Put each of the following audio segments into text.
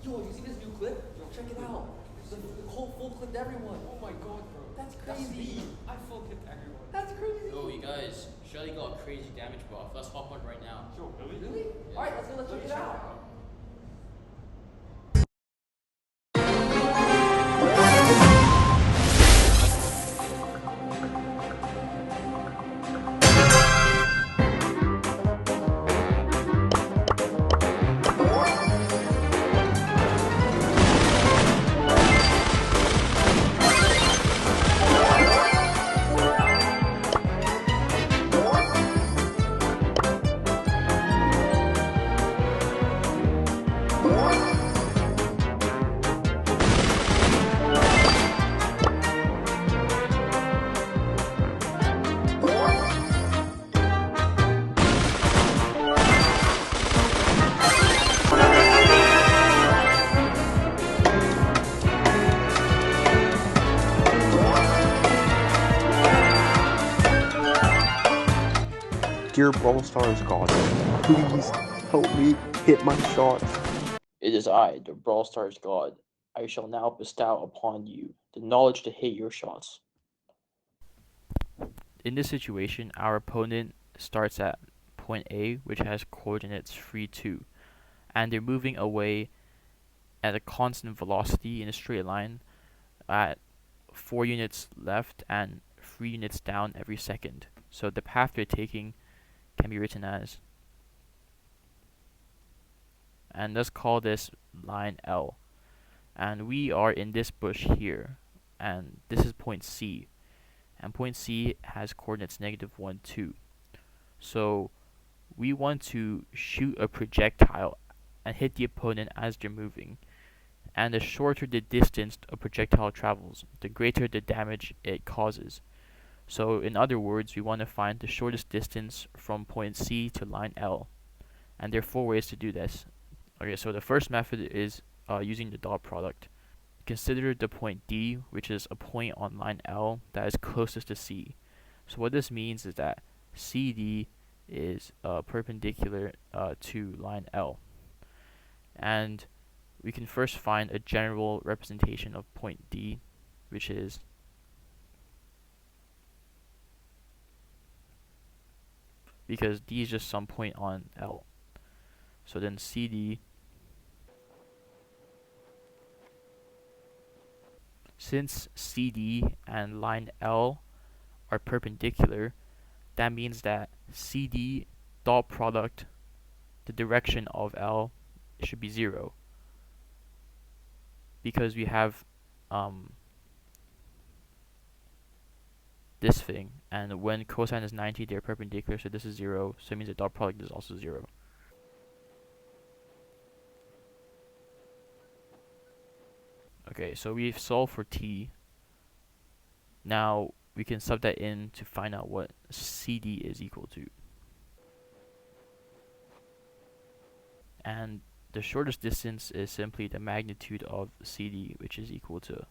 Yo, you see this new clip? Yo, check it out. The whole full clipped everyone. Oh my god, bro. That's That's crazy. me. I full clipped everyone. That's crazy. Yo, you guys, Shelly got a crazy damage buff. Let's hop on right now. Yo, really? Really? Alright, let's check it out. Dear Brawl Stars God, please help me hit my shots. It is I, the Brawl Stars God. I shall now bestow upon you the knowledge to hit your shots. In this situation, our opponent starts at point A, which has coordinates 3, 2, and they're moving away at a constant velocity in a straight line at 4 units left and 3 units down every second. So the path they're taking can be written as, and let's call this line L, and we are in this bush here, and this is point C, and point C has coordinates -1, 2. So we want to shoot a projectile and hit the opponent as they're moving, and the shorter the distance a projectile travels, the greater the damage it causes. So in other words, we want to find the shortest distance from point C to line L, and there are 4 ways to do this. Okay, so the first method is using the dot product. Consider the point D, which is a point on line L that is closest to C. So what this means is that CD is perpendicular to line L, and we can first find a general representation of point D, which is because D is just some point on L. So then CD, since CD and line L are perpendicular, that means that CD dot product, the direction of L, should be 0. Because we have this thing, and when cosine is 90, they're perpendicular, so this is 0, so it means the dot product is also 0. Okay, so we've solved for t. Now we can sub that in to find out what CD is equal to. And the shortest distance is simply the magnitude of CD, which is equal to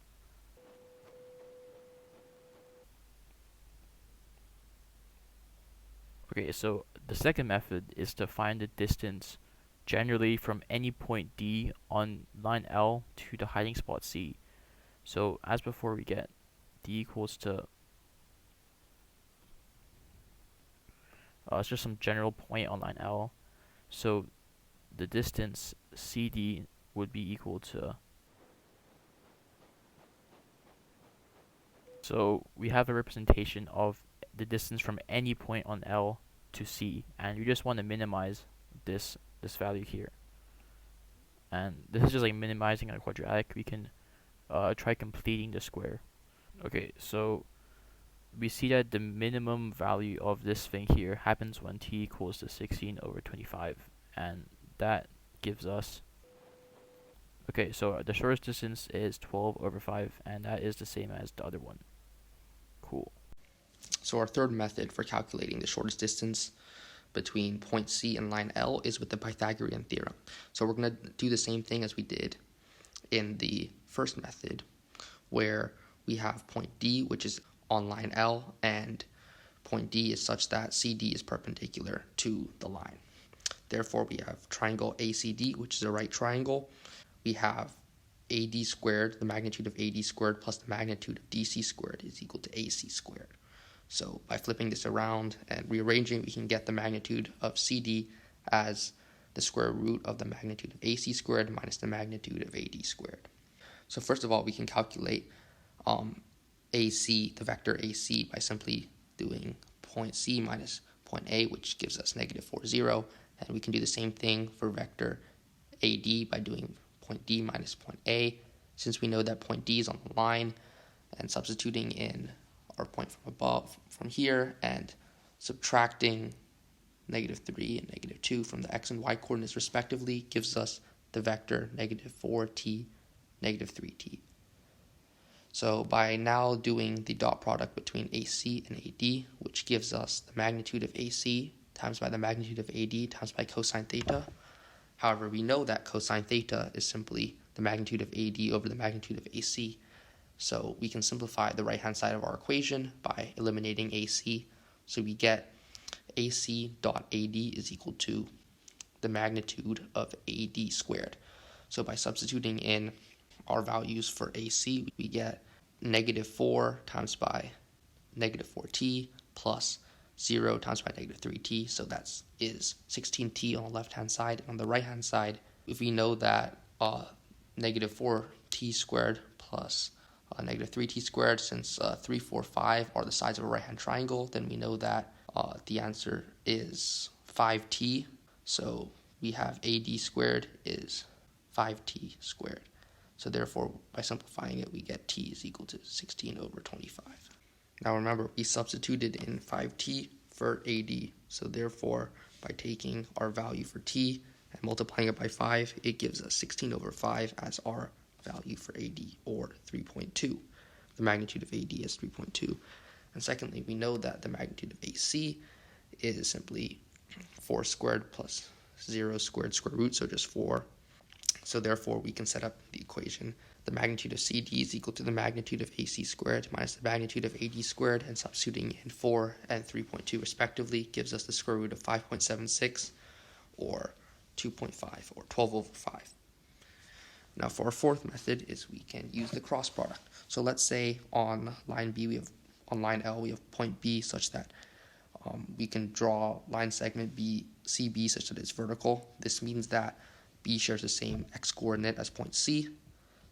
okay, so the second method is to find the distance generally from any point D on line L to the hiding spot C. So as before, we get D equals to it's just some general point on line L. So the distance CD would be equal to, so we have a representation of the distance from any point on L to C, and we just want to minimize this value here. And this is just like minimizing a quadratic. We can try completing the square. Okay, so we see that the minimum value of this thing here happens when t equals to 16 over 25, and that gives us, okay, so the shortest distance is 12 over 5, and that is the same as the other one. Cool. So our third method for calculating the shortest distance between point C and line L is with the Pythagorean theorem. So we're going to do the same thing as we did in the first method, where we have point D, which is on line L, and point D is such that CD is perpendicular to the line. Therefore, we have triangle ACD, which is a right triangle. we have AD squared, the magnitude of AD squared plus the magnitude of DC squared is equal to AC squared. So by flipping this around and rearranging, we can get the magnitude of CD as the square root of the magnitude of AC squared minus the magnitude of AD squared. So first of all, we can calculate AC, the vector AC, by simply doing point C minus point A, which gives us negative 4, 0. And we can do the same thing for vector AD by doing point D minus point A, since we know that point D is on the line, and substituting in our point from above from here and subtracting negative 3 and negative 2 from the x and y coordinates respectively gives us the vector negative 4t, negative 3t. So by now doing the dot product between AC and AD, which gives us the magnitude of AC times by the magnitude of AD times by cosine theta. However, we know that cosine theta is simply the magnitude of AD over the magnitude of AC. So we can simplify the right-hand side of our equation by eliminating AC. So we get AC dot AD is equal to the magnitude of AD squared. So by substituting in our values for AC, we get negative 4 times by negative 4t plus 0 times by negative 3t. So that is 16t on the left-hand side. And on the right-hand side, if we know that negative 4t squared plus negative 3t squared, since 3, 4, 5 are the sides of a right-hand triangle, then we know that the answer is 5t. So we have AD squared is 5t squared. So therefore, by simplifying it, we get t is equal to 16 over 25. Now remember, we substituted in 5t for AD. So therefore, by taking our value for t and multiplying it by 5, it gives us 16 over 5 as our value for AD, or 3.2. The magnitude of AD is 3.2. And secondly, we know that the magnitude of AC is simply 4 squared plus 0 squared square root, so just 4. So therefore, we can set up the equation. The magnitude of CD is equal to the magnitude of AC squared minus the magnitude of AD squared, and substituting in 4 and 3.2 respectively gives us the square root of 5.76, or 2.5, or 12 over 5. Now for our fourth method is we can use the cross product. So let's say on line L we have point B such that we can draw line segment CB such that it's vertical. This means that B shares the same x coordinate as point C.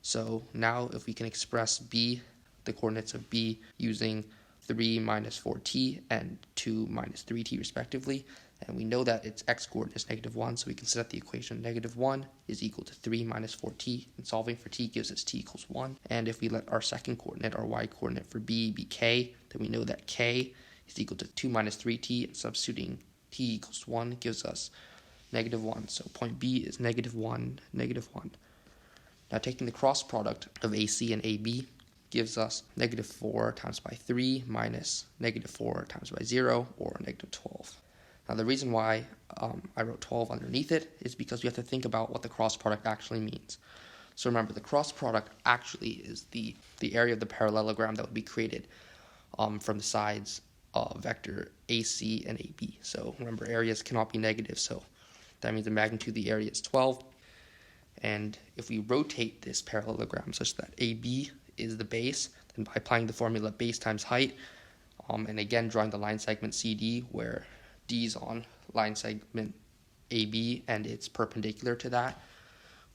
So now if we can express B, the coordinates of B, using 3 minus 4t and 2 minus 3t respectively, and we know that its x coordinate is negative 1, so we can set up the equation negative 1 is equal to 3 minus 4t, and solving for t gives us t equals 1. And if we let our second coordinate, our y coordinate for B, be k, then we know that k is equal to 2 minus 3t, and substituting t equals 1 gives us negative 1. So point B is negative 1, negative 1. Now taking the cross product of AC and AB gives us negative 4 times by 3 minus negative 4 times by 0, or negative 12. Now the reason why I wrote 12 underneath it is because we have to think about what the cross product actually means. So remember, the cross product actually is the area of the parallelogram that would be created from the sides of vector AC and AB. So remember, areas cannot be negative, so that means the magnitude of the area is 12. And if we rotate this parallelogram such that AB is the base, then by applying the formula base times height, and again drawing the line segment CD where D is on line segment AB and it's perpendicular to that,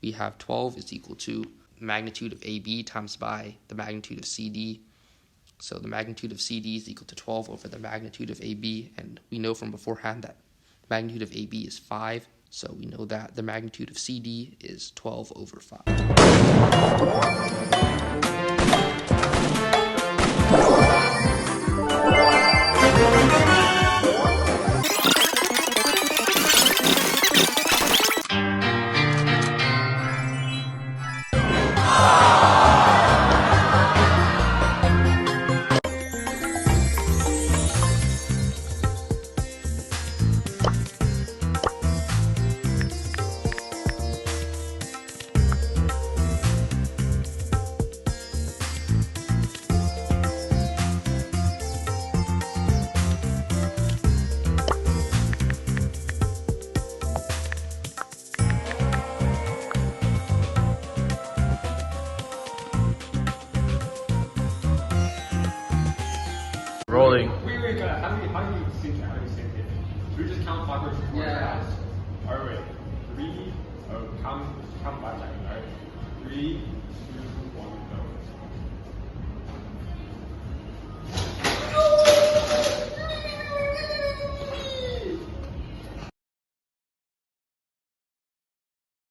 we have 12 is equal to magnitude of AB times by the magnitude of CD. So the magnitude of CD is equal to 12 over the magnitude of AB, and we know from beforehand that the magnitude of AB is 5, so we know that the magnitude of CD is 12 over 5. Rolling. Wait, guys. How do you sync it? How do you sync it? Do we just count backwards? Yeah. Alright, wait. 3. Oh, count 5 seconds. Alright. 3, 2, 1, go.